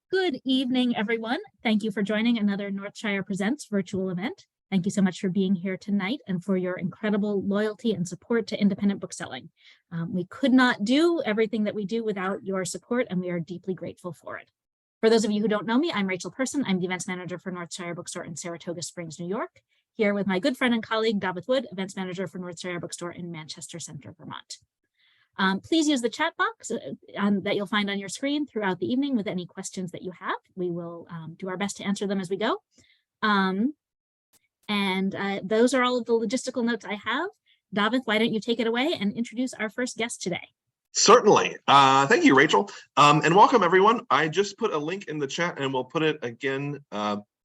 Good evening, everyone. Thank you for joining another Northshire Presents virtual event. Thank you so much for being here tonight and for your incredible loyalty and support to independent bookselling. We could not do everything that we do without your support, and we are deeply grateful for it. For those of you who don't know me, I'm Rachel Person. I'm the events manager for Northshire Bookstore in Saratoga Springs, New York, here with my good friend and colleague, David Wood, events manager for Northshire Bookstore in Manchester Center, Vermont. Please use the chat box that you'll find on your screen throughout the evening with any questions that you have. We will do our best to answer them as we go. Those are all of the logistical notes I have. David, why don't you take it away and introduce our first guest today? Certainly. Thank you, Rachel. And welcome, everyone. I just put a link in the chat, and we'll put it again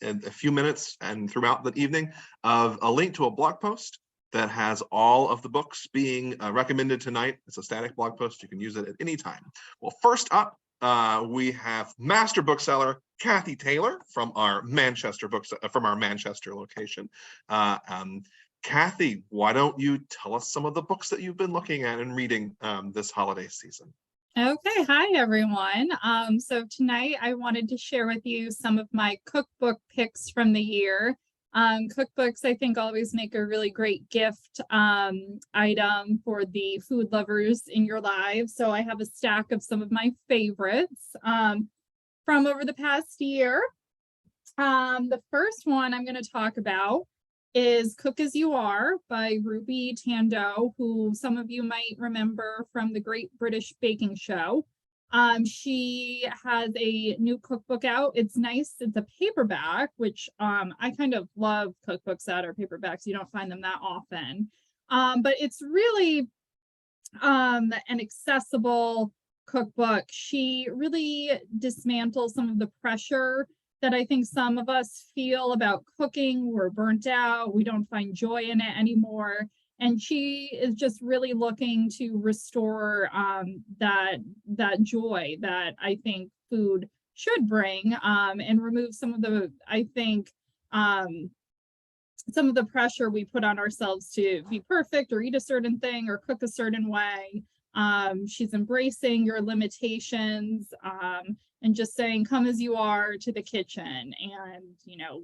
in a few minutes and throughout the evening of a link to a blog post that has all of the books being recommended tonight. It's a static blog post. You can use it at any time. Well, first up, we have master bookseller Cathy Taylor from our Manchester location. Cathy, why don't you tell us some of the books that you've been looking at and reading this holiday season? Okay, hi everyone. So tonight I wanted to share with you some of my cookbook picks from the year. Cookbooks, I think, always make a really great gift item for the food lovers in your lives. So I have a stack of some of my favorites from over the past year. The first one I'm going to talk about is Cook As You Are by Ruby Tandoh, who some of you might remember from the Great British Baking Show. She has a new cookbook out. It's nice. It's a paperback, which I kind of love cookbooks that are paperbacks. You don't find them that often. But it's really an accessible cookbook. She really dismantles some of the pressure that I think some of us feel about cooking. We're burnt out. We don't find joy in it anymore. And she is just really looking to restore that joy that I think food should bring, and remove some of the, I think, some of the pressure we put on ourselves to be perfect or eat a certain thing or cook a certain way. She's embracing your limitations and just saying, come as you are to the kitchen, and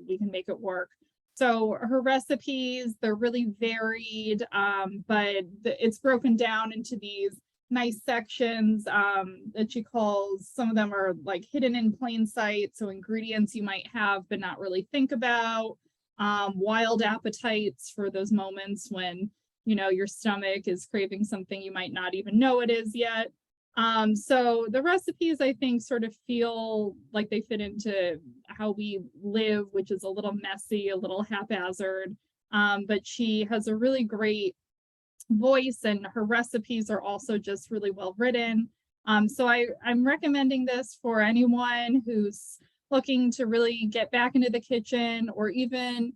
we can make it work. So her recipes, they're really varied, but it's broken down into these nice sections that she calls, some of them are like hidden in plain sight, so ingredients you might have but not really think about, wild appetites for those moments when your stomach is craving something you might not even know it is yet. So the recipes, I think, sort of feel like they fit into how we live, which is a little messy, a little haphazard, but she has a really great voice, and her recipes are also just really well written. So I'm recommending this for anyone who's looking to really get back into the kitchen, or even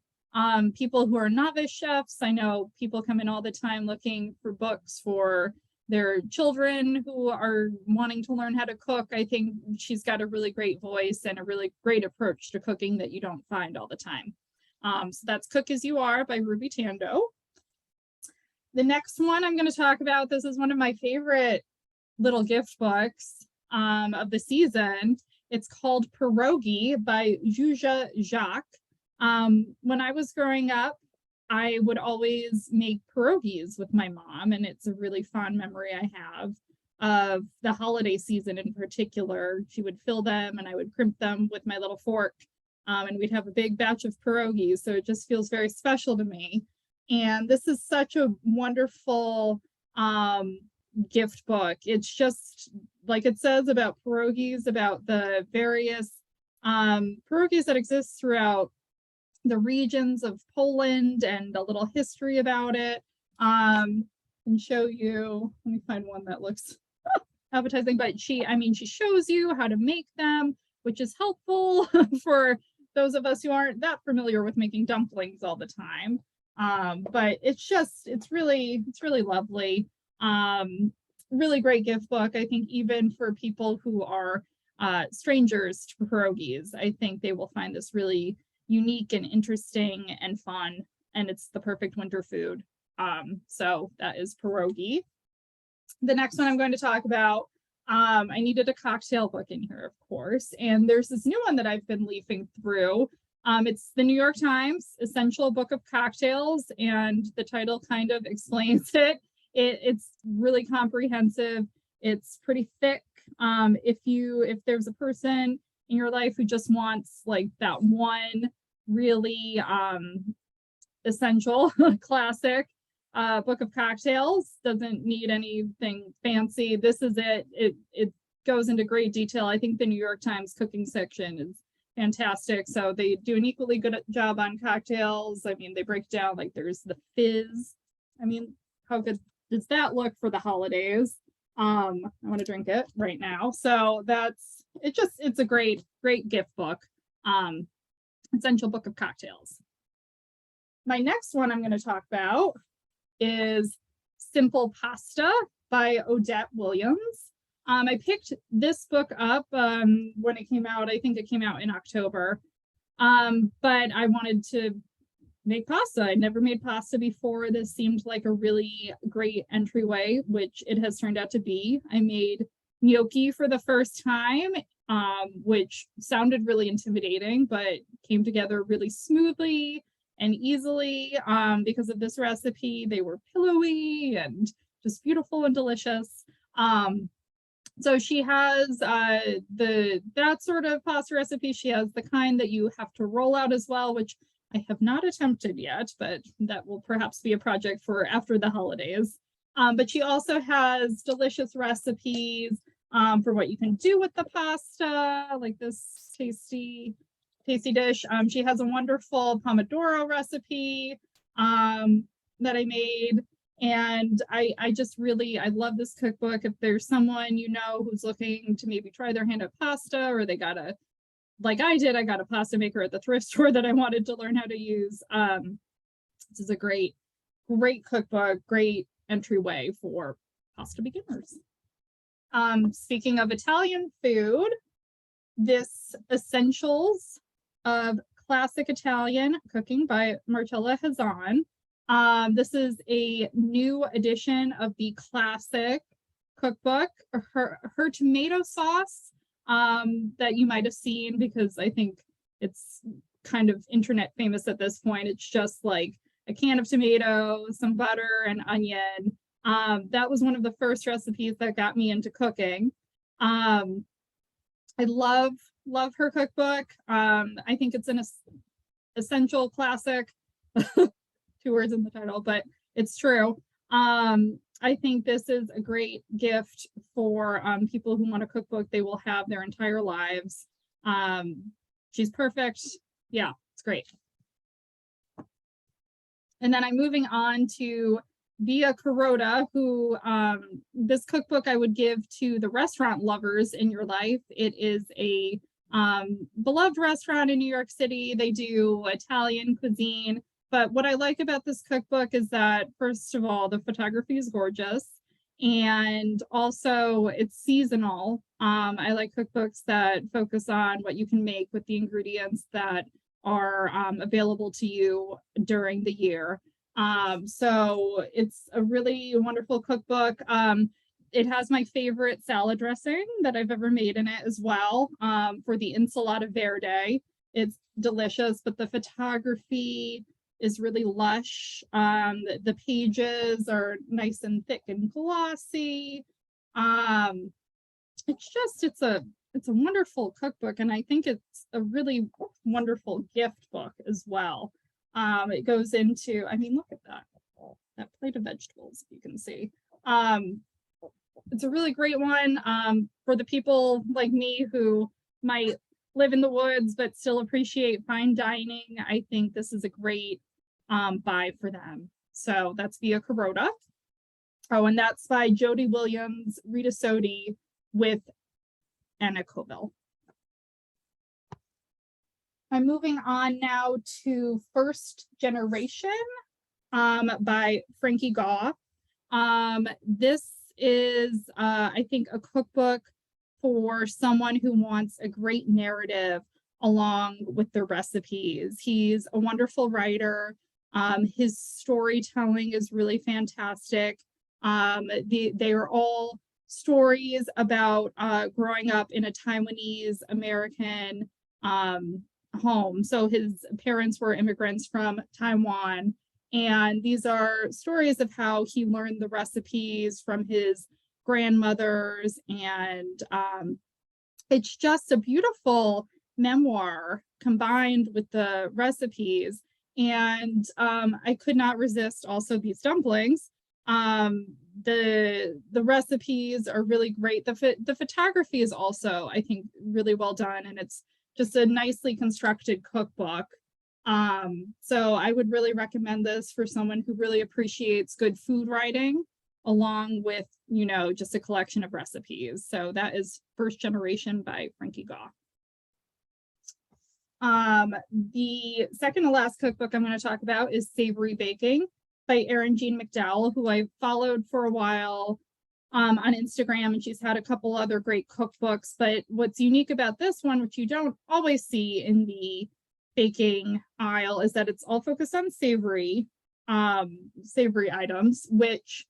people who are novice chefs. I know people come in all the time looking for books for their children who are wanting to learn how to cook. I think she's got a really great voice and a really great approach to cooking that you don't find all the time. So that's Cook As You Are by Ruby Tandoh. The next one I'm going to talk about, this is one of my favorite little gift books of the season. It's called Pierogi by Zsuzsa Zsak. When I was growing up, I would always make pierogies with my mom, and it's a really fond memory I have of the holiday season in particular. She would fill them and I would crimp them with my little fork, and we'd have a big batch of pierogies, so it just feels very special to me. And this is such a wonderful gift book. It's just like it says about pierogies, about the various pierogies that exist throughout the regions of Poland, and a little history about it. And show you, let me find one that looks appetizing, but she shows you how to make them, which is helpful for those of us who aren't that familiar with making dumplings all the time. But it's really lovely. Really great gift book. I think even for people who are strangers to pierogies, I think they will find this really unique and interesting and fun, and it's the perfect winter food. So that is pierogi. The next one I'm going to talk about, I needed a cocktail book in here, of course, and there's this new one that I've been leafing through. It's the New York Times Essential Book of Cocktails, and the title kind of explains it. It's really comprehensive. It's pretty thick. If there's a person in your life who just wants like that one really essential classic book of cocktails, doesn't need anything fancy, this is it. It goes into great detail. I think the New York Times cooking section is fantastic. So they do an equally good job on cocktails. I mean, they break down, like there's the fizz. I mean, how good does that look for the holidays? I want to drink it right now. So it's a great gift book. Essential Book of Cocktails. My next one I'm going to talk about is Simple Pasta by Odette Williams. I picked this book up when it came out. I think it came out in October. But I wanted to make pasta. I'd never made pasta before. This seemed like a really great entryway, which it has turned out to be. I made gnocchi for the first time, which sounded really intimidating, but came together really smoothly and easily because of this recipe. They were pillowy and just beautiful and delicious. So she has that sort of pasta recipe. She has the kind that you have to roll out as well, which I have not attempted yet, but that will perhaps be a project for after the holidays. But she also has delicious recipes for what you can do with the pasta, like this tasty dish. She has a wonderful pomodoro recipe that I made. And I just really, I love this cookbook. If there's someone you know who's looking to maybe try their hand at pasta, or they got like I did, I got a pasta maker at the thrift store that I wanted to learn how to use. This is a great cookbook, great entryway for pasta beginners. Speaking of Italian food, this Essentials of Classic Italian Cooking by Marcella Hazan. This is a new edition of the classic cookbook. Her tomato sauce that you might have seen, because I think it's kind of internet famous at this point. It's just like a can of tomatoes, some butter, and onion. That was one of the first recipes that got me into cooking. I love her cookbook. I think it's an essential classic. 2 words in the title, but it's true. I think this is a great gift for people who want a cookbook they will have their entire lives. She's perfect. Yeah, it's great. And then I'm moving on to Via Carota, who this cookbook I would give to the restaurant lovers in your life. It is a beloved restaurant in New York City. They do Italian cuisine. But what I like about this cookbook is that, first of all, the photography is gorgeous, and also it's seasonal. I like cookbooks that focus on what you can make with the ingredients that are available to you during the year. So it's a really wonderful cookbook. It has my favorite salad dressing that I've ever made in it as well, for the Insalata Verde. It's delicious, but the photography is really lush. The pages are nice and thick and glossy. It's a wonderful cookbook, and I think it's a really wonderful gift book as well. It goes into, I mean, look at that plate of vegetables, you can see. It's a really great one for the people like me who might live in the woods but still appreciate fine dining. I think this is a great buy for them. So that's Via Carota. Oh, and that's by Jody Williams, Rita Sodi, with Anna Coville. I'm moving on now to First Generation by Frankie Gaw. This is, I think, a cookbook for someone who wants a great narrative along with their recipes. He's a wonderful writer. His storytelling is really fantastic. They are all stories about growing up in a Taiwanese American home. So his parents were immigrants from Taiwan. And these are stories of how he learned the recipes from his grandmothers. And it's just a beautiful memoir combined with the recipes. And I could not resist also these dumplings. The recipes are really great. The photography is also, I think, really well done, and it's just a nicely constructed cookbook. So I would really recommend this for someone who really appreciates good food writing, along with, you know, just a collection of recipes. So that is First Generation by Frankie Goff. The second to last cookbook I'm going to talk about is Savory Baking by Erin Jean McDowell, who I've followed for a while on Instagram, and she's had a couple other great cookbooks. But what's unique about this one, which you don't always see in the baking aisle, is that it's all focused on savory items, which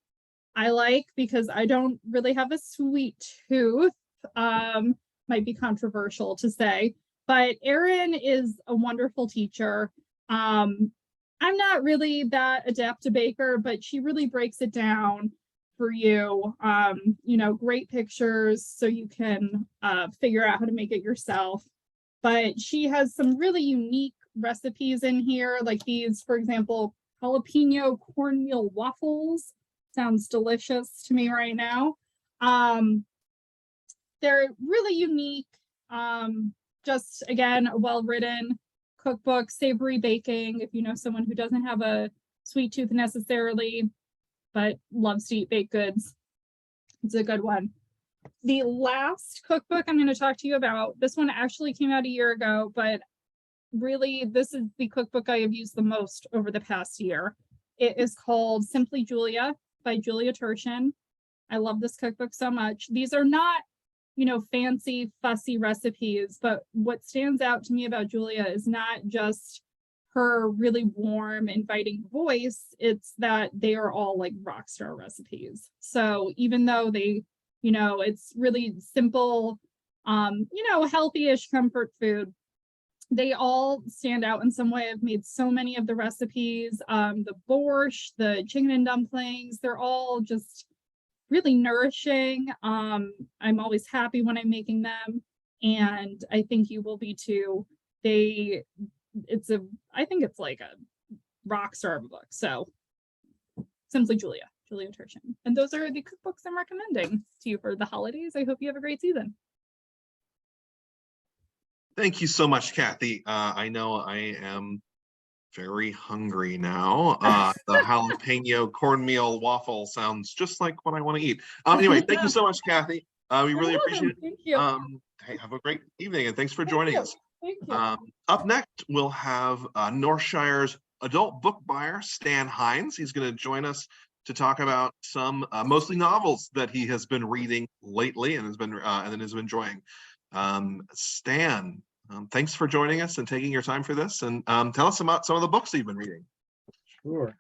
I like because I don't really have a sweet tooth. Might be controversial to say, but Erin is a wonderful teacher. I'm not really that adept a baker, but she really breaks it down for you. You know, great pictures so you can figure out how to make it yourself. But she has some really unique recipes in here, like these, for example, jalapeno cornmeal waffles. Sounds delicious to me right now. They're really unique. Just again, a well-written cookbook. Savory Baking, if you know someone who doesn't have a sweet tooth necessarily, but loves to eat baked goods, it's a good one. The last cookbook I'm going to talk to you about, this one actually came out a year ago, but really this is the cookbook I have used the most over the past year. It is called Simply Julia by Julia Turshen. I love this cookbook so much. These are not, you know, fancy, fussy recipes, but what stands out to me about Julia is not just her really warm, inviting voice, it's that they are all like rock star recipes. So even though they, you know, it's really simple, you know, healthy-ish comfort food, they all stand out in some way. I've made so many of the recipes, the borscht, the chicken and dumplings, they're all just really nourishing. I'm always happy when I'm making them, and I think you will be too. I think it's like a rock star of a book. So Simply Julia Turshen. And those are the cookbooks I'm recommending to you for the holidays. I hope you have a great season. Thank you so much, Cathy. I know I am very hungry now. The jalapeno cornmeal waffle sounds just like what I want to eat. Anyway, thank you so much, Cathy. We really appreciate it. Thank you. Hey, have a great evening, and thanks for joining us. Thank you. Up next, we'll have Northshire's adult book buyer, Stan Hines. He's going to join us to talk about some mostly novels that he has been reading lately and has been enjoying. Stan, thanks for joining us and taking your time for this, and tell us about some of the books that you've been reading. Sure.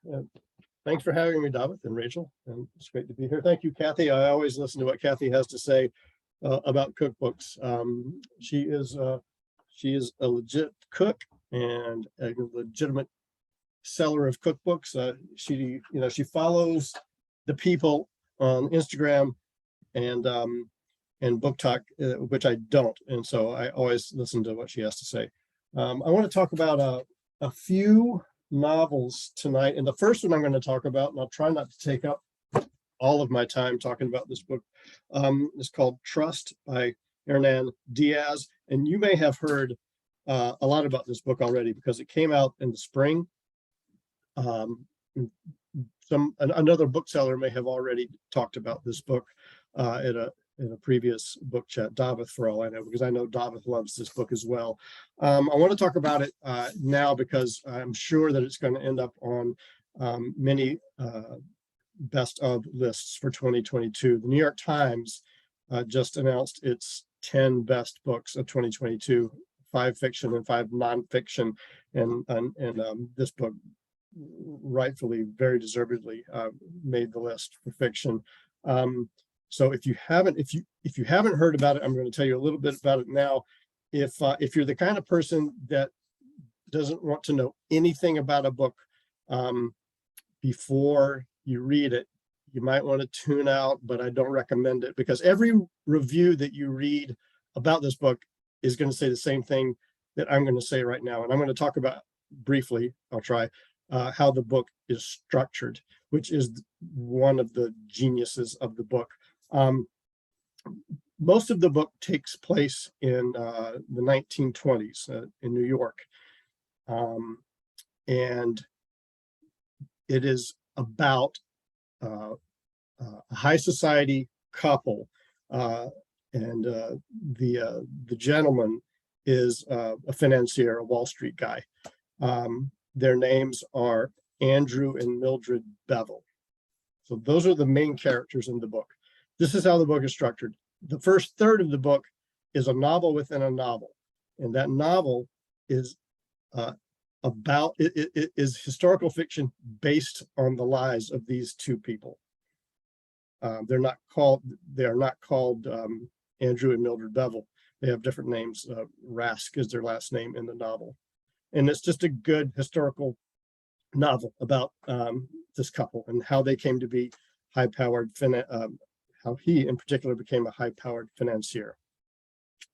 Thanks for having me, David and Rachel, and it's great to be here. Thank you, Cathy. I always listen to what Cathy has to say about cookbooks. She is a legit cook and a legitimate seller of cookbooks. She follows the people on Instagram and Book Talk, which I don't, and so I always listen to what she has to say. I want to talk about a few novels tonight, and the first one I'm going to talk about, and I'll try not to take up all of my time talking about this book, is called Trust by Hernan Diaz, and you may have heard a lot about this book already because it came out in the spring. Another bookseller may have already talked about this book in a previous book chat, David, for all I know, because I know David loves this book as well. I want to talk about it now because I'm sure that it's going to end up on many best of lists for 2022. The New York Times just announced its 10 best books of 2022, 5 fiction and 5 nonfiction, and this book rightfully, very deservedly made the list for fiction. So if you haven't heard about it, I'm going to tell you a little bit about it now. If you're the kind of person that doesn't want to know anything about a book before you read it, you might want to tune out, but I don't recommend it, because every review that you read about this book is going to say the same thing that I'm going to say right now. And I'm going to talk about briefly, I'll try, how the book is structured, which is one of the geniuses of the book. Most of the book takes place in the 1920s in New York. And it is about a high society couple, and the gentleman is a financier, a Wall Street guy. Their names are Andrew and Mildred Bevel. So those are the main characters in the book. This is how the book is structured. The first third of the book is a novel within a novel, and that novel is about it is historical fiction based on the lives of these two people. They are not called Andrew and Mildred Bevel. They have different names. Rask is their last name in the novel, and it's just a good historical novel about this couple and how they came to be high-powered, how he in particular became a high-powered financier.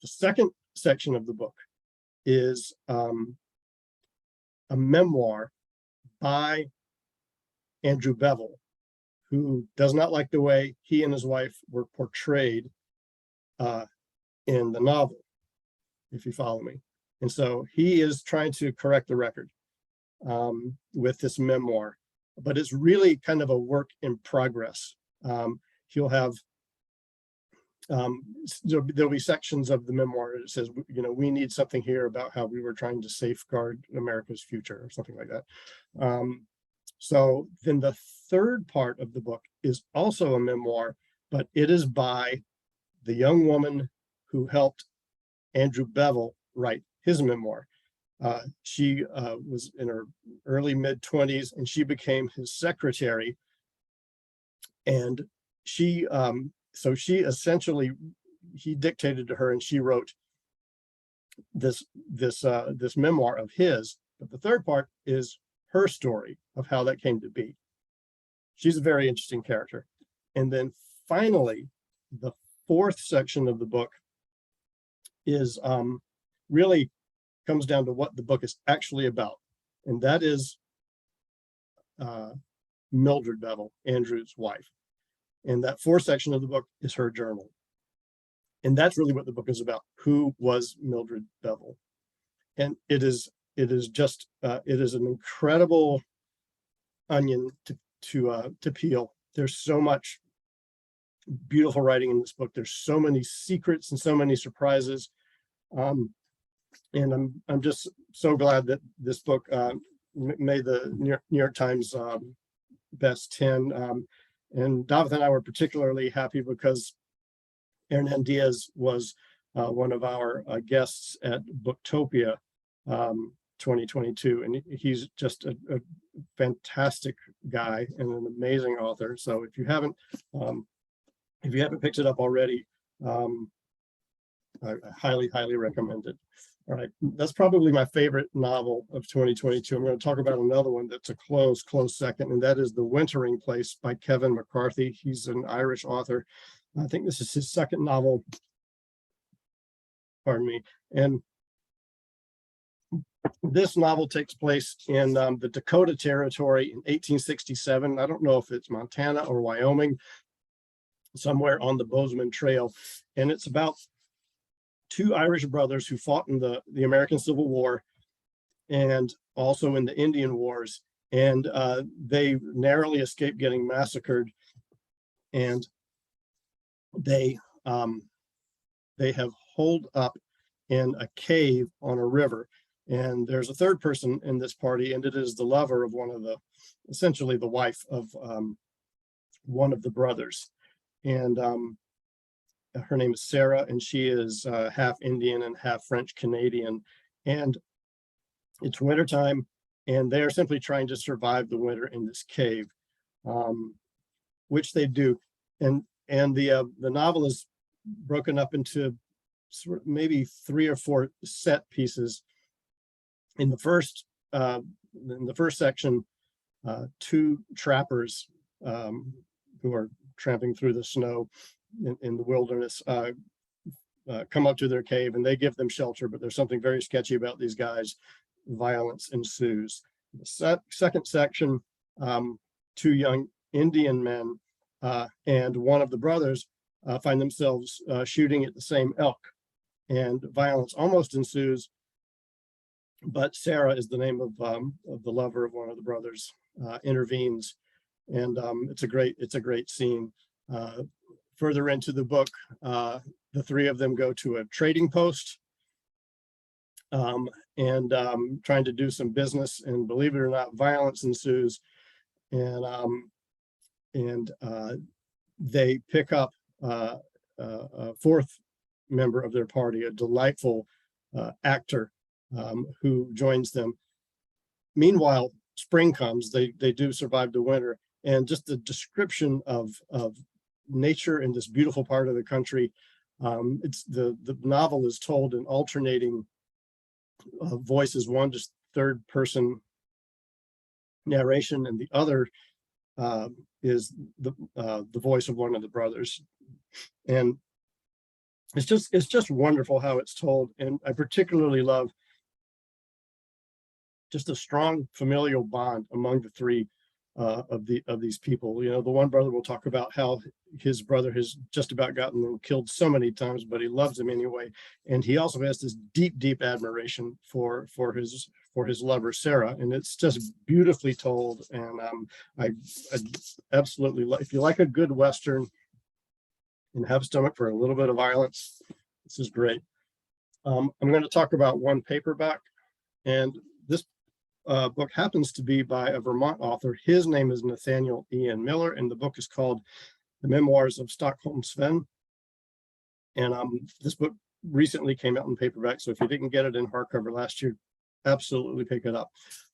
The second section of the book is a memoir by Andrew Bevel, who does not like the way he and his wife were portrayed in the novel, if you follow me. And so he is trying to correct the record with this memoir, but it's really kind of a work in progress. He'll have, there'll be sections of the memoir that says, you know, we need something here about how we were trying to safeguard America's future or something like that. So then the third part of the book is also a memoir, but it is by the young woman who helped Andrew Bevel write his memoir. She was in her early mid-20s, and she became his secretary. And she, so she essentially, he dictated to her, and she wrote this memoir of his. But the third part is her story of how that came to be. She's a very interesting character. And then finally, the fourth section of the book is really comes down to what the book is actually about. And that is Mildred Bevel, Andrew's wife. And that fourth section of the book is her journal. And that's really what the book is about. Who was Mildred Bevel? And it is just it is an incredible onion to peel. There's so much beautiful writing in this book. There's so many secrets and so many surprises. And I'm just so glad that this book made the New York Times best 10. And David and I were particularly happy because Hernan Diaz was one of our guests at Booktopia 2022, and he's just a fantastic guy and an amazing author. So if you haven't picked it up already, I highly recommend it. All right, that's probably my favorite novel of 2022. I'm going to talk about another one that's a close second, and that is The Wintering Place by Kevin McCarthy. He's an Irish author. I think this is his second novel, pardon me. And this novel takes place in the Dakota Territory in 1867. I don't know if it's Montana or Wyoming, somewhere on the Bozeman Trail. And it's about two Irish brothers who fought in the American Civil War and also in the Indian Wars. And they narrowly escaped getting massacred. And they have holed up in a cave on a river. And there's a third person in this party, and it is the lover of essentially the wife of one of the brothers. And her name is Sarah, and she is half Indian and half French Canadian. And it's wintertime, and they are simply trying to survive the winter in this cave, which they do. And the novel is broken up into sort of maybe 3 or 4 set pieces. In the first section, 2 trappers who are tramping through the snow in the wilderness come up to their cave, and they give them shelter, but there's something very sketchy about these guys. Violence ensues. The second section, 2 young Indian men and one of the brothers find themselves shooting at the same elk, and violence almost ensues. But Sarah is the name of the lover of one of the brothers, intervenes, and it's a great scene. Further into the book, the 3 of them go to a trading post and trying to do some business, and believe it or not, violence ensues, and they pick up a 4th member of their party, a delightful actor who joins them. Meanwhile, spring comes. They do survive the winter, and just the description of nature in this beautiful part of the country. It's the novel is told in alternating voices, one just 3rd person narration, and the other is the voice of one of the brothers. And it's just wonderful how it's told, and I particularly love just a strong familial bond among the 3 of these people. You know, the one brother will talk about how his brother has just about gotten them killed so many times, but he loves him anyway, and he also has this deep admiration for his lover Sarah, and it's just beautifully told. And I absolutely if you like a good Western and have a stomach for a little bit of violence, this is great. I'm going to talk about one paperback, and this book happens to be by a Vermont author. His name is Nathaniel Ian Miller, and the book is called The Memoirs of Stockholm, Sven. And this book recently came out in paperback, so if you didn't get it in hardcover last year, absolutely pick it up.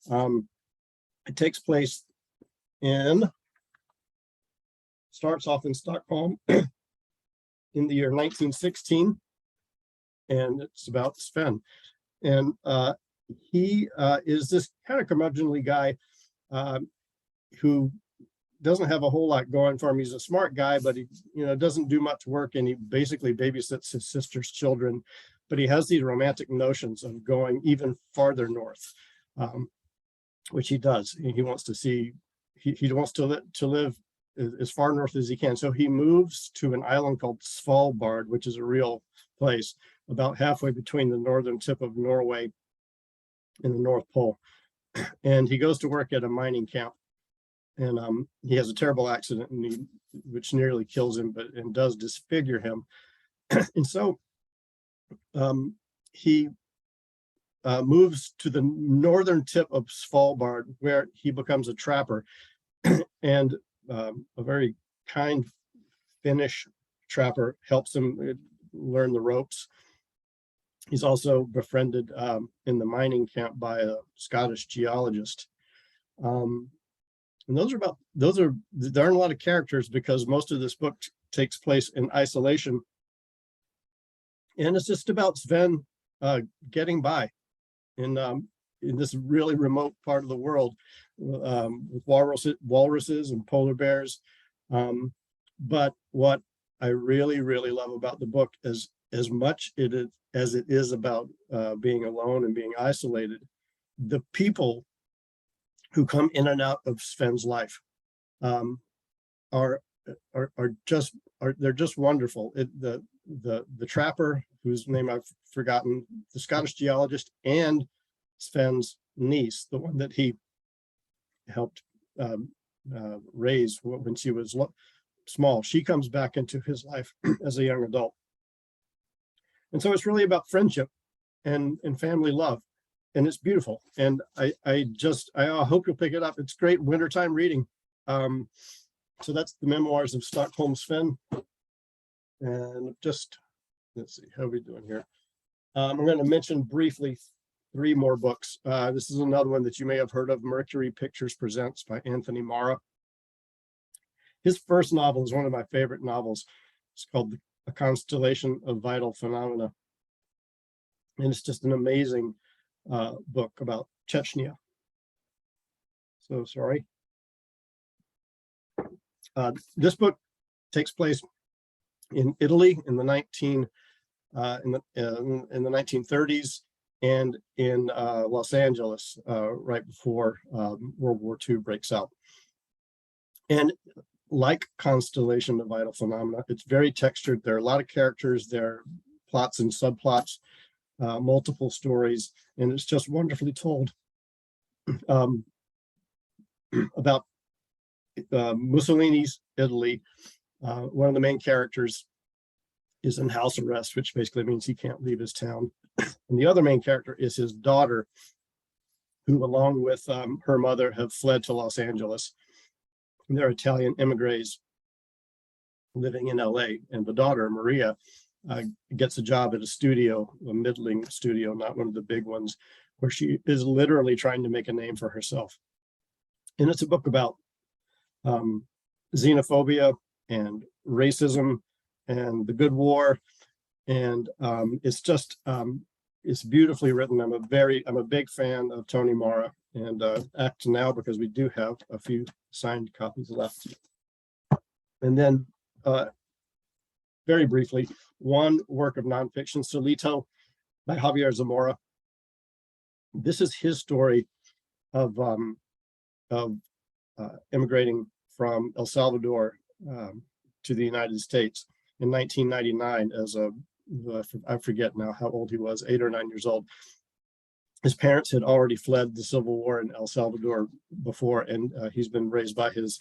It takes place starts off in Stockholm in the year 1916, and it's about Sven. And he is this kind of curmudgeonly guy who doesn't have a whole lot going for him. He's a smart guy, but he doesn't do much work, and he basically babysits his sister's children. But he has these romantic notions of going even farther north, which he does. He wants to see, he wants to live as far north as he can. So he moves to an island called Svalbard, which is a real place about halfway between the northern tip of Norway in the North Pole, and he goes to work at a mining camp, and he has a terrible accident, which nearly kills him, and does disfigure him. And so he moves to the northern tip of Svalbard, where he becomes a trapper, and a very kind Finnish trapper helps him learn the ropes. He's also befriended in the mining camp by a Scottish geologist. And there aren't a lot of characters, because most of this book takes place in isolation. And it's just about Sven getting by in this really remote part of the world with walruses and polar bears. But what I really love about the book is, as much as it is about being alone and being isolated, the people who come in and out of Sven's life they're just wonderful. The trapper, whose name I've forgotten, the Scottish geologist, and Sven's niece, the one that he helped raise when she was small, she comes back into his life as a young adult. And so it's really about friendship and family love, and it's beautiful. And I hope you'll pick it up. It's great wintertime reading. So that's The Memoirs of Stockholm, Sven. And just, let's see, how are we doing here? I'm going to mention briefly 3 more books. This is another one that you may have heard of, Mercury Pictures Presents by Anthony Marra. His first novel is one of my favorite novels. It's called A Constellation of Vital Phenomena. And it's just an amazing book about Chechnya. So sorry. This book takes place in Italy in the 1930s and in Los Angeles right before World War II breaks out. And like Constellation of Vital Phenomena, it's very textured. There are a lot of characters, there are plots and subplots, multiple stories, and it's just wonderfully told about Mussolini's Italy. One of the main characters is in house arrest, which basically means he can't leave his town. And the other main character is his daughter, who along with her mother have fled to Los Angeles. And they're Italian immigrants living in LA. And the daughter, Maria, gets a job at a studio, a middling studio, not one of the big ones, where she is literally trying to make a name for herself. And it's a book about xenophobia and racism and the good war. And it's just, it's beautifully written. I'm a big fan of Tony Marra, and act now because we do have a few signed copies left. And then very briefly, one work of nonfiction, Solito by Javier Zamora. This is his story of immigrating from El Salvador to the United States in 1999 as I forget now how old he was, 8 or 9 years old. His parents had already fled the Civil War in El Salvador before, and he's been raised by his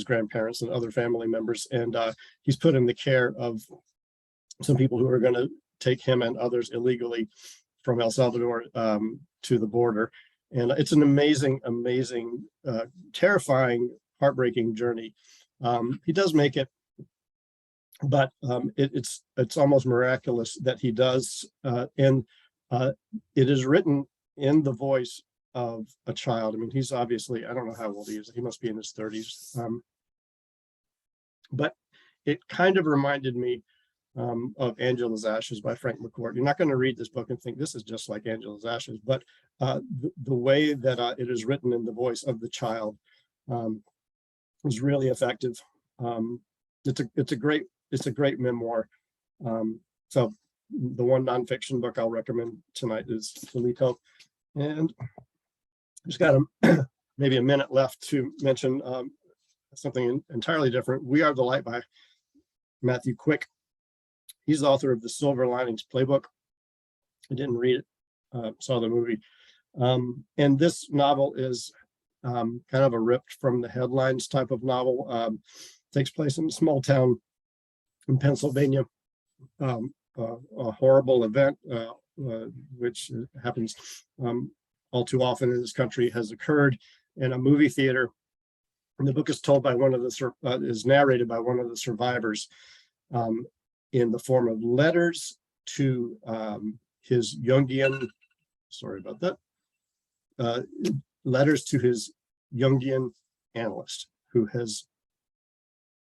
grandparents and other family members. And he's put in the care of some people who are going to take him and others illegally from El Salvador to the border. And it's an amazing, terrifying, heartbreaking journey. He does make it, but it's almost miraculous that he does. And it is written in the voice of a child. I mean, he's obviously, I don't know how old he is. He must be in his 30s. But it kind of reminded me of Angela's Ashes by Frank McCourt. You're not going to read this book and think this is just like Angela's Ashes, but the way that it is written in the voice of the child is really effective. It's a great memoir. So the one nonfiction book I'll recommend tonight is Solito. And just got maybe a minute left to mention something entirely different. We Are the Light by Matthew Quick. He's the author of the Silver Linings Playbook. I didn't read it, saw the movie. And this novel is kind of a ripped from the headlines type of novel. Takes place in a small town in Pennsylvania. A horrible event, which happens all too often in this country, has occurred in a movie theater. And the book is told by is narrated by one of the survivors in the form of letters to his Jungian, sorry about that, letters to his Jungian analyst who's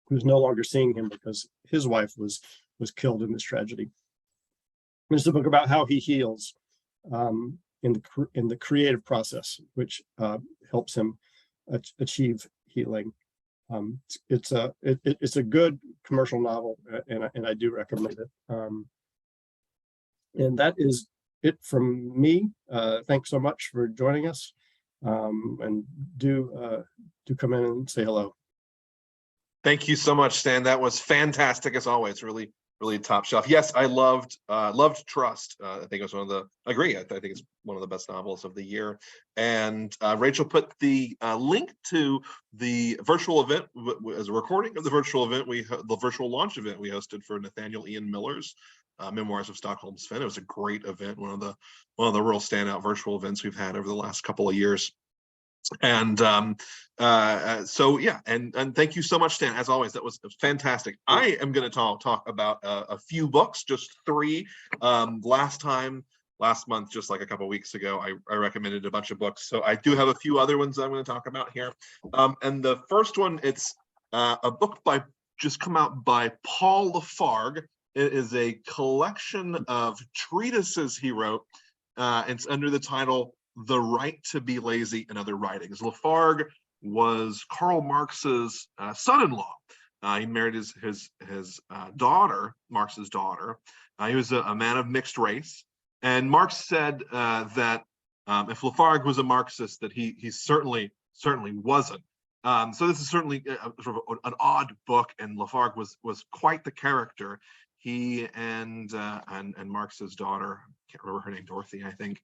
no longer seeing him because his wife was killed in this tragedy. It's a book about how he heals in the creative process, which helps him achieve healing. It's a good commercial novel, and I do recommend it. And that is it from me. Thanks so much for joining us, and do come in and say hello. Thank you so much, Stan. That was fantastic as always. Really top shelf. Yes, I loved Trust. I think it was I think it's one of the best novels of the year. And Rachel put the link to the virtual event as a recording of the virtual event, the virtual launch event we hosted for Nathaniel Ian Miller's Memoirs of Stockholm, Sven. It was a great event, one of the real standout virtual events we've had over the last couple of years. And so yeah, and thank you so much, Stan. As always, that was fantastic. I am going to talk about a few books, just 3. Last time last month, just like a couple of weeks ago, I recommended a bunch of books. So I do have a few other ones that I'm going to talk about here. And the first one, it's a book just come out by Paul Lafargue. It is a collection of treatises he wrote. It's under the title The Right to Be Lazy and Other Writings. Lafargue was Karl Marx's son-in-law. He married his daughter, Marx's daughter. He was a man of mixed race. And Marx said that if Lafargue was a Marxist, that he certainly wasn't. So this is certainly sort of an odd book, and Lafargue was quite the character. He and Marx's daughter, I can't remember her name, Dorothy, I think,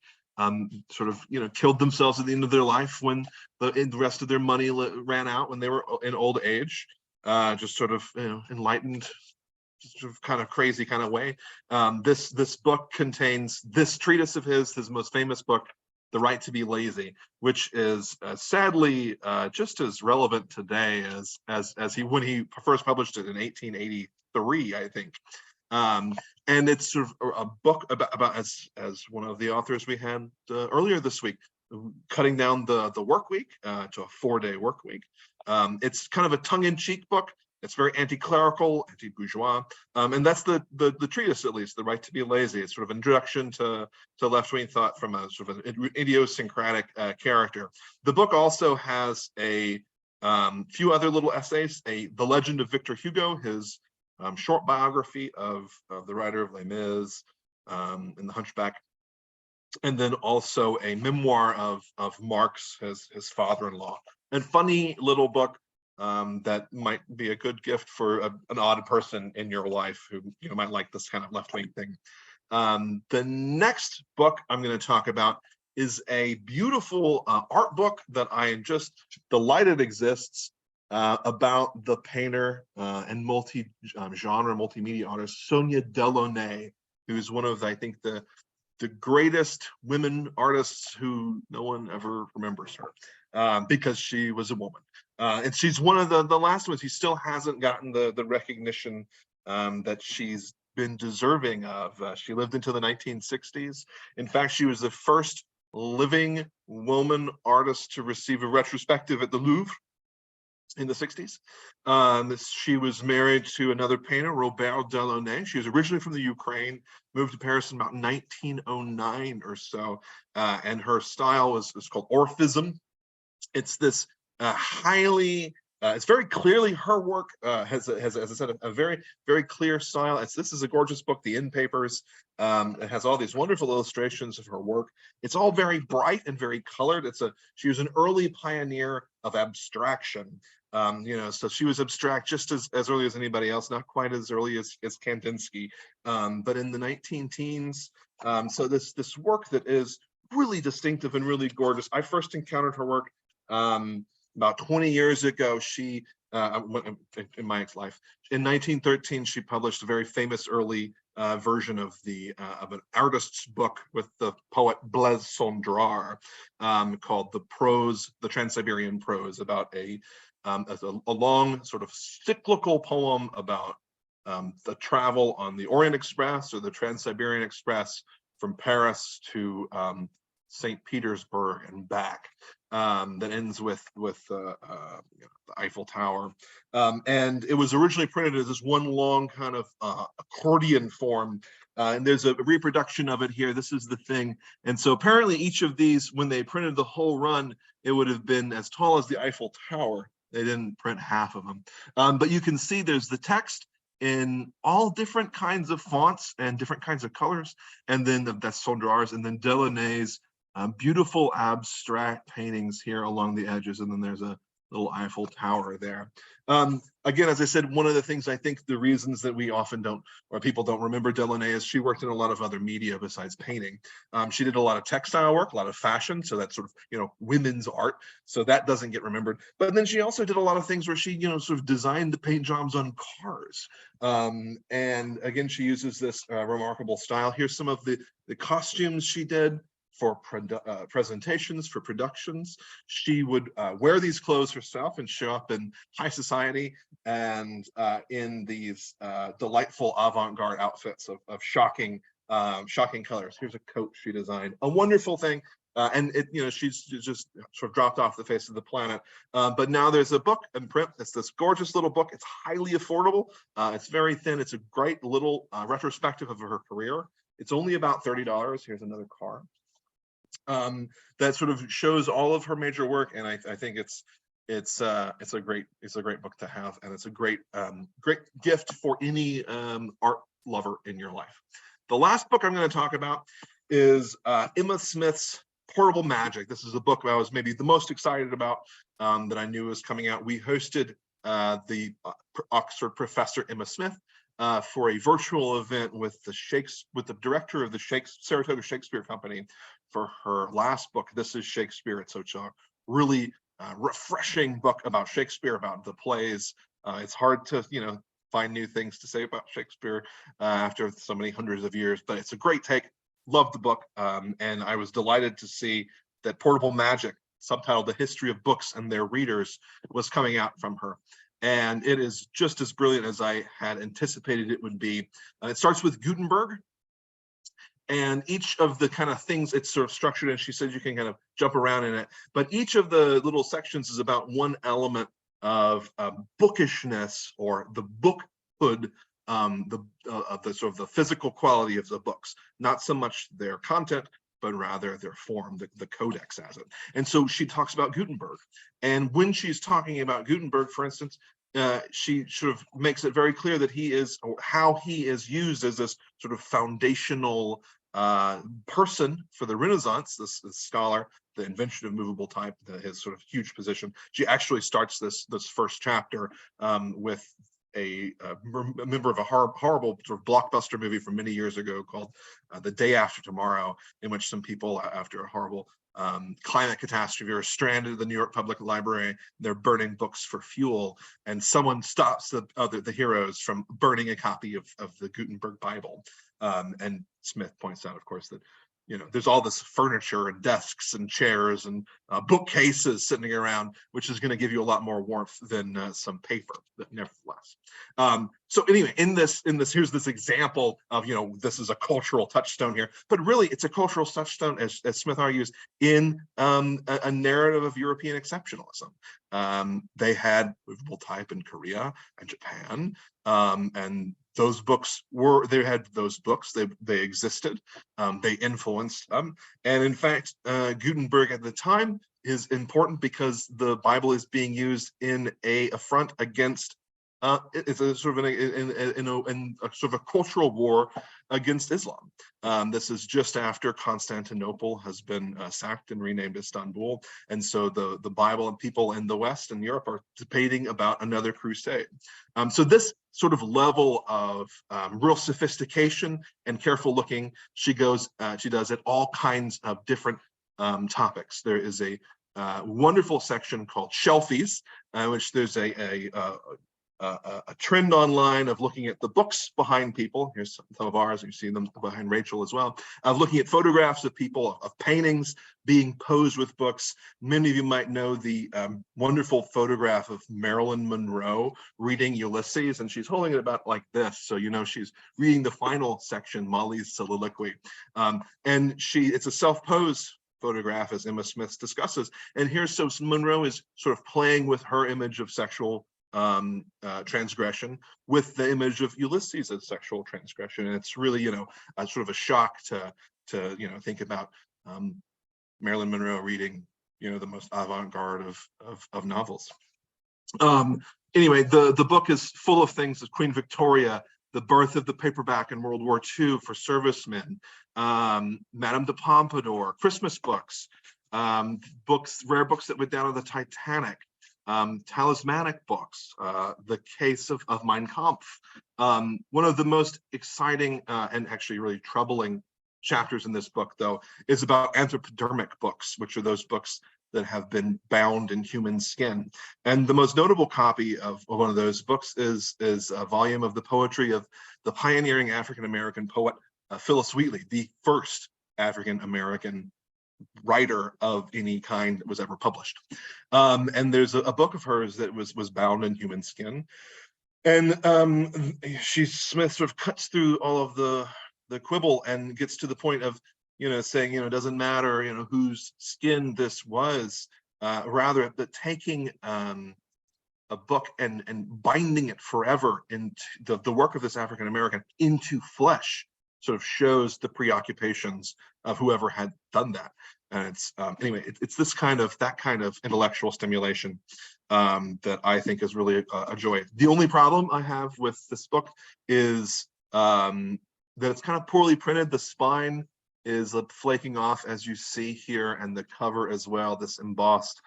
sort of killed themselves at the end of their life when the rest of their money ran out when they were in old age. Just sort of enlightened, sort of kind of crazy kind of way. This book contains this treatise of his most famous book, The Right to Be Lazy, which is sadly just as relevant today as when he first published it in 1883, I think. And it's sort of a book about as one of the authors we had earlier this week, cutting down the work week to a 4-day work week. It's kind of a tongue-in-cheek book. It's very anti-clerical, anti-bourgeois, and that's the treatise, at least, The Right to Be Lazy. It's sort of an introduction to left-wing thought from a sort of an idiosyncratic character. The book also has a few other little essays, The Legend of Victor Hugo, his short biography of the writer of Les Mis and The Hunchback, and then also a memoir of Marx, his father-in-law. And funny little book that might be a good gift for an odd person in your life who might like this kind of left-wing thing. The next book I'm going to talk about is a beautiful art book that I am just delighted exists about the painter and multi-genre, multimedia artist Sonia Delaunay, who's one of, I think, the greatest women artists who no one ever remembers her because she was a woman. And she's one of the last ones who still hasn't gotten the recognition that she's been deserving of. She lived until the 1960s. In fact, she was the first living woman artist to receive a retrospective at the Louvre in the 60s. She was married to another painter, Robert Delaunay. She was originally from the Ukraine, moved to Paris in about 1909 or so, and her style is called Orphism. It's this highly, it's very clearly her work, has as I said, a very, very clear style. This is a gorgeous book, The In Papers. It has all these wonderful illustrations of her work. It's all very bright and very colored. She was an early pioneer of abstraction. So she was abstract just as early as anybody else, not quite as early as Kandinsky, but in the 19-teens. So this work that is really distinctive and really gorgeous. I first encountered her work about 20 years ago. She in my life, in 1913, she published a very famous early version of an artist's book with the poet Blaise Cendrars, called the TransSiberian Prose, about a long sort of cyclical poem about the travel on the Orient Express or the Trans-Siberian Express from Paris to St. Petersburg and back, that ends with the Eiffel Tower. And it was originally printed as this one long kind of accordion form. And there's a reproduction of it here. This is the thing. And so apparently each of these, when they printed the whole run, it would have been as tall as the Eiffel Tower. They didn't print half of them. But you can see there's the text in all different kinds of fonts and different kinds of colors. And then that's Cendrars, and then Delaunay's beautiful abstract paintings here along the edges. And then there's a little Eiffel Tower there. Again, as I said, one of the things I think the reasons that we often don't, or people don't remember Delaunay, is she worked in a lot of other media besides painting. She did a lot of textile work, a lot of fashion, so that's sort of, women's art, so that doesn't get remembered. But then she also did a lot of things where she, sort of designed the paint jobs on cars. And again, she uses this remarkable style. Here's some of the costumes she did for presentations, for productions. She would wear these clothes herself and show up in high society and in these delightful avant-garde outfits of shocking shocking colors. Here's a coat she designed, a wonderful thing. And it, she's just sort of dropped off the face of the planet. But now there's a book in print. It's this gorgeous little book. It's highly affordable. It's very thin. It's a great little retrospective of her career. It's only about $30. Here's another car that sort of shows all of her major work, and I think it's a great book to have, and it's a great gift for any art lover in your life. The last book I'm going to talk about is Emma Smith's Portable Magic. This is a book I was maybe the most excited about that I knew was coming out. We hosted the Oxford professor Emma Smith for a virtual event with the director of the Saratoga Shakespeare Company for her last book. This is Shakespeare. It's such a really refreshing book about Shakespeare, about the plays. It's hard to find new things to say about Shakespeare after so many hundreds of years, but it's a great take. Loved the book, and I was delighted to see that Portable Magic, subtitled The History of Books and Their Readers, was coming out from her. And it is just as brilliant as I had anticipated it would be. It starts with Gutenberg, and each of the kind of things it's sort of structured, and she said you can kind of jump around in it, but each of the little sections is about one element of bookishness, or the bookhood, the sort of the physical quality of the books, not so much their content, but rather their form, the codex as it. And so she talks about Gutenberg. And when she's talking about Gutenberg, for instance, she sort of makes it very clear that how he is used as this sort of foundational person for the Renaissance, this scholar, the invention of movable type, his sort of huge position. She actually starts this first chapter with a member of a horrible sort of blockbuster movie from many years ago called The Day After Tomorrow, in which some people, after a horrible climate catastrophe, are stranded at the New York Public Library. They're burning books for fuel, and someone stops the heroes from burning a copy of the Gutenberg Bible. And Smith points out, of course, that there's all this furniture and desks and chairs and bookcases sitting around, which is going to give you a lot more warmth than some paper, but nevertheless. So anyway, in this, here's this example of, this is a cultural touchstone here, but really it's a cultural touchstone, as Smith argues, in a narrative of European exceptionalism. They had movable type in Korea and Japan, and those books they existed, they influenced them. And in fact, Gutenberg at the time is important because the Bible is being used in a affront against, it's a sort of in a sort of a cultural war against Islam. This is just after Constantinople has been sacked and renamed Istanbul. And so the Bible and people in the West and Europe are debating about another crusade. So this sort of level of real sophistication and careful looking, she does at all kinds of different topics. There is a wonderful section called Shelfies, which there's a trend online of looking at the books behind people. Here's some of ours, you see them behind Rachel as well, of looking at photographs of people, of paintings being posed with books. Many of you might know the wonderful photograph of Marilyn Monroe reading Ulysses, and she's holding it about like this, so she's reading the final section, Molly's soliloquy. And it's a self-pose photograph, as Emma Smith discusses. And so Monroe is sort of playing with her image of sexual transgression with the image of Ulysses as sexual transgression, and it's really a sort of a shock to think about Marilyn Monroe reading the most avant-garde of novels. Anyway, the book is full of things of Queen Victoria, the birth of the paperback in World War II for servicemen, Madame de Pompadour, Christmas books, rare books that went down on the Titanic, talismanic books, the case of Mein Kampf. One of the most exciting and actually really troubling chapters in this book, though, is about anthropodermic books, which are those books that have been bound in human skin. And the most notable copy of one of those books is a volume of the poetry of the pioneering African-American poet Phyllis Wheatley, the first African-American writer of any kind that was ever published. And there's a book of hers that was bound in human skin. And Smith sort of cuts through all of the the quibble and gets to the point of, saying, it doesn't matter, whose skin this was, rather that taking a book and binding it forever into the work of this African American into flesh sort of shows the preoccupations of whoever had done that. And it's anyway, it's that kind of intellectual stimulation that I think is really a joy. The only problem I have with this book is that it's kind of poorly printed. The spine is flaking off, as you see here, and the cover as well, this embossed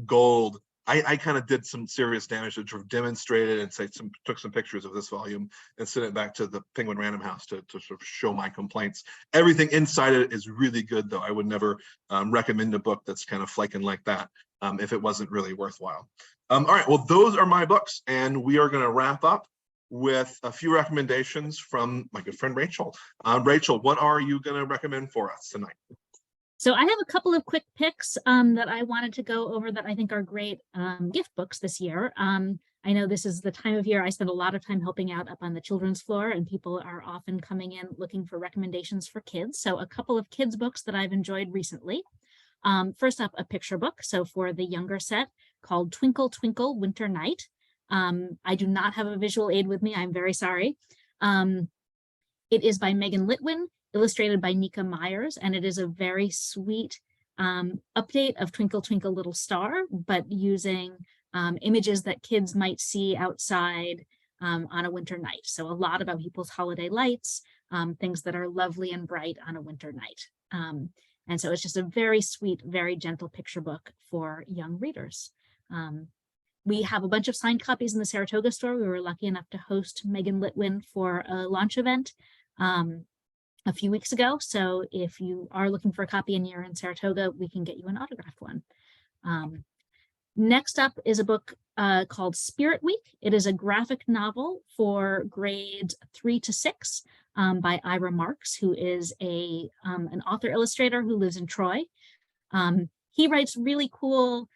gold. I kind of did some serious damage to sort of demonstrate it and took some pictures of this volume and sent it back to the Penguin Random House to sort of show my complaints. Everything inside it is really good, though. I would never recommend a book that's kind of flaking like that if it wasn't really worthwhile. All right, well, those are my books, and we are going to wrap up with a few recommendations from my good friend Rachel. Rachel, what are you going to recommend for us tonight? So I have a couple of quick picks that I wanted to go over that I think are great gift books this year. I know this is the time of year I spend a lot of time helping out up on the children's floor, and people are often coming in looking for recommendations for kids. So a couple of kids books that I've enjoyed recently. First up, a picture book. So for the younger set, called Twinkle Twinkle Winter Night. I do not have a visual aid with me. I'm very sorry. It is by Megan Litwin, illustrated by Nika Myers, and it is a very sweet update of Twinkle Twinkle Little Star, but using images that kids might see outside on a winter night. So a lot about people's holiday lights, things that are lovely and bright on a winter night. And so it's just a very sweet, very gentle picture book for young readers. We have a bunch of signed copies in the Saratoga store. We were lucky enough to host Megan Litwin for a launch event a few weeks ago. So if you are looking for a copy and you're in Saratoga, we can get you an autographed one. Next up is a book called Spirit Week. It is a graphic novel for grades 3 to 6 by Ira Marks, who is an author illustrator who lives in Troy. He writes really cool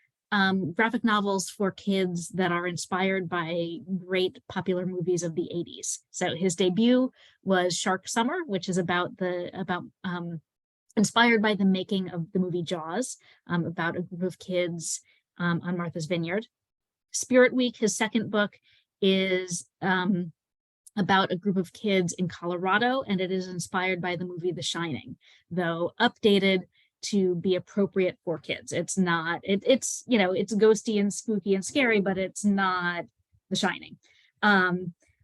graphic novels for kids that are inspired by great popular movies of the 80s. So his debut was Shark Summer, which is inspired by the making of the movie Jaws, about a group of kids on Martha's Vineyard. Spirit Week, his second book, is about a group of kids in Colorado, and it is inspired by the movie The Shining, though updated to be appropriate for kids. It's not, it's ghosty and spooky and scary, but it's not The Shining.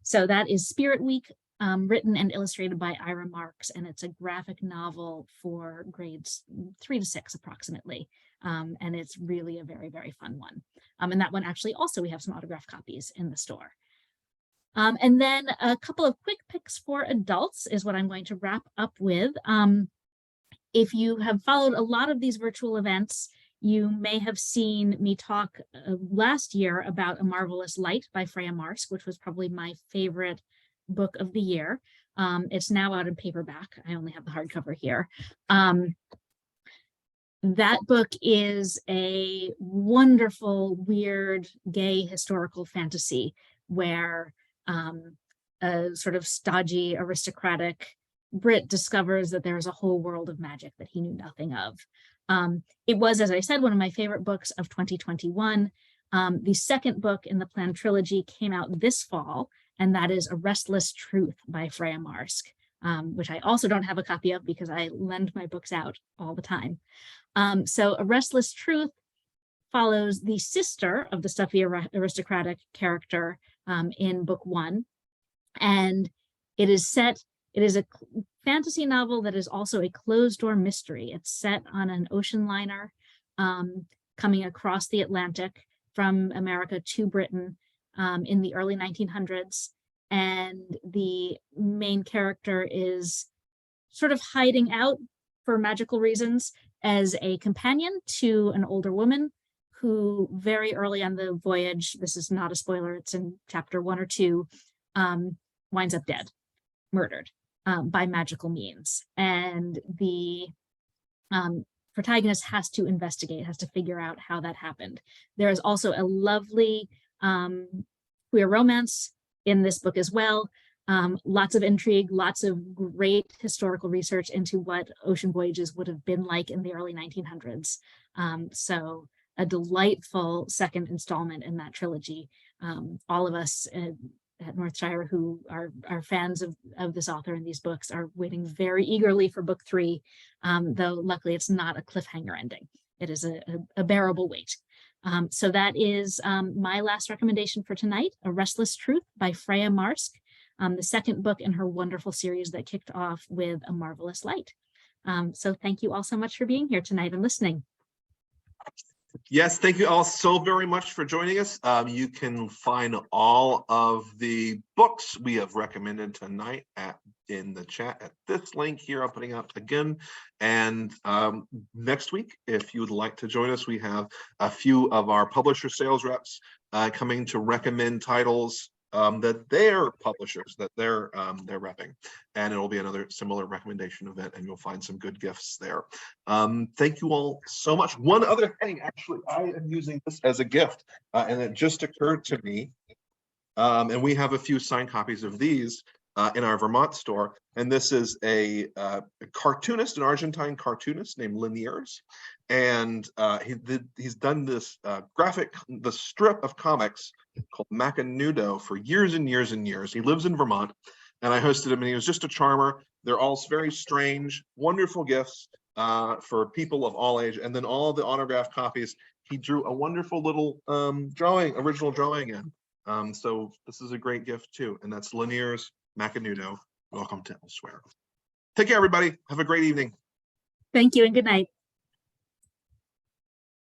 So that is Spirit Week, written and illustrated by Ira Marks, and it's a graphic novel for grades 3 to 6 approximately. And it's really a very, very fun one. And that one actually also we have some autographed copies in the store. And then a couple of quick picks for adults is what I'm going to wrap up with. If you have followed a lot of these virtual events, you may have seen me talk last year about A Marvelous Light by Freya Marsk, which was probably my favorite book of the year. It's now out in paperback. I only have the hardcover here. That book is a wonderful, weird, gay historical fantasy where a sort of stodgy, aristocratic Brit discovers that there's a whole world of magic that he knew nothing of. It was, as I said, one of my favorite books of 2021. The second book in the planned trilogy came out this fall, and that is A Restless Truth by Freya Marsk, which I also don't have a copy of because I lend my books out all the time. So A Restless Truth follows the sister of the stuffy aristocratic character in book 1, and it is a fantasy novel that is also a closed-door mystery. It's set on an ocean liner coming across the Atlantic from America to Britain in the early 1900s. And the main character is sort of hiding out for magical reasons as a companion to an older woman who very early on the voyage, this is not a spoiler, it's in chapter 1 or 2, winds up dead, murdered. By magical means. And the protagonist has to investigate, has to figure out how that happened. There is also a lovely queer romance in this book as well. Lots of intrigue, lots of great historical research into what ocean voyages would have been like in the early 1900s. So a delightful second installment in that trilogy. All of us at Northshire who are fans of this author and these books are waiting very eagerly for book 3, though luckily it's not a cliffhanger ending. It is a bearable wait. So that is my last recommendation for tonight, A Restless Truth by Freya Marsk, the second book in her wonderful series that kicked off with A Marvelous Light. So thank you all so much for being here tonight and listening. Yes, thank you all so very much for joining us. You can find all of the books we have recommended tonight in the chat at this link here. I'm putting out again. And next week, if you would like to join us, we have a few of our publisher sales reps coming to recommend titles that their publishers, that they're repping, and it'll be another similar recommendation event, and you'll find some good gifts there. Thank you all so much. One other thing, actually, I am using this as a gift, and it just occurred to me, and we have a few signed copies of these in our Vermont store, and this is a cartoonist, an Argentine cartoonist named Liniers, and he's done this the strip of comics called Macanudo for years and years and years. He lives in Vermont, and I hosted him, and he was just a charmer. They're all very strange, wonderful gifts for people of all age, and then all the autographed copies, he drew a wonderful little original drawing in. So this is a great gift too, and that's Liniers Macanudo. Welcome to Elsewhere. Take care, everybody. Have a great evening. Thank you and good night.